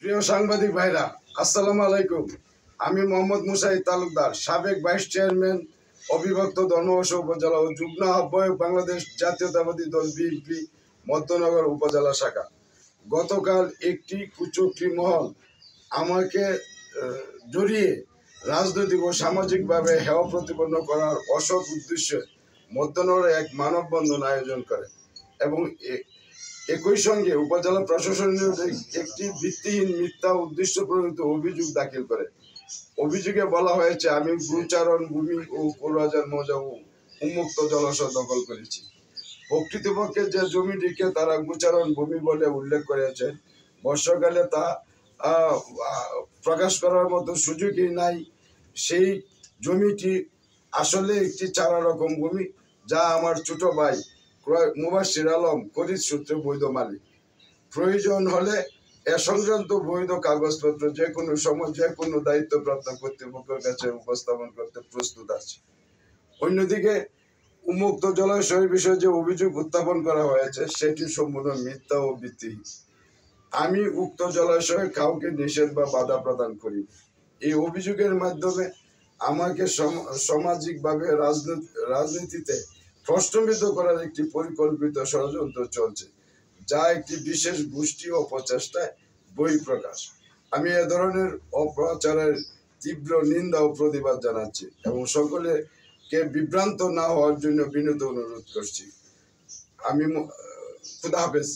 প্রিয় সাংবাদিক ভাইরা, আসসালামু আলাইকুম। আমি মোহাম্মদ মুসাইদ তালুকদার, সাবেক ভাইস চেয়ারম্যান, অবিভক্ত ধর্মবর্ষ উপজেলা ও যুগ্ম আহ্বায়ক, বাংলাদেশ জাতীয়তাবাদী দল বিএনপি মধ্যনগর উপজেলা শাখা। গতকাল একটি কুচক্রী মহল আমাকে জড়িয়ে রাজনৈতিক ও সামাজিকভাবে হেয় প্রতিপন্ন করার অসৎ উদ্দেশ্যে মধ্যনগরে এক মানববন্ধন আয়োজন করে এবং একই সঙ্গে উপজেলা প্রশাসনের একটি ভিত্তিহীন মিথ্যা উদ্দেশ্য প্রণীত অভিযোগ দাখিল করে। অভিযোগে বলা হয়েছে, আমি গোচারণ ভূমি ও কোরবাজার মৌজা উন্মুক্ত জলাশয় দখল করেছি। প্রকৃতপক্ষে যে জমিটিকে তারা গোচারণ ভূমি বলে উল্লেখ করেছে, বর্ষাকালে তা প্রকাশ করার মতো সুযোগই নাই। সেই জমিটি আসলে একটি চারা রকম ভূমি, যা আমার ছোট ভাই মুবাশির আলম খরিদ সূত্রে বৈধ মালিক। প্রয়োজন হলে এ সংক্রান্ত বৈধ কাগজপত্র যে কোনো সময় যে কোনো দায়িত্বপ্রাপ্ত কর্তৃপক্ষের কাছে উপস্থাপন করতে প্রস্তুত আছে। অন্যদিকে উন্মুক্ত জলাশয়ের বিষয়ে যে অভিযোগ উত্থাপন করা হয়েছে সেটি সম্পূর্ণ মিথ্যা ও ভিত্তিহীন। আমি উক্ত জলাশয়ে কাউকে নিষেধ বা বাধা প্রদান করি। এই অভিযোগের মাধ্যমে আমাকে সামাজিকভাবে রাজনীতিতে প্রশ্নবিদ্ধ করার একটি পরিকল্পিত ষড়যন্ত্র চলছে, যা একটি বিশেষ গোষ্ঠী ও প্রচেষ্টায় বহিঃপ্রকাশ। আমি এ ধরনের অপপ্রচারের তীব্র নিন্দা ও প্রতিবাদ জানাচ্ছি এবং সকলকে বিভ্রান্ত না হওয়ার জন্য বিনীত অনুরোধ করছি। খুদা হাফেজ।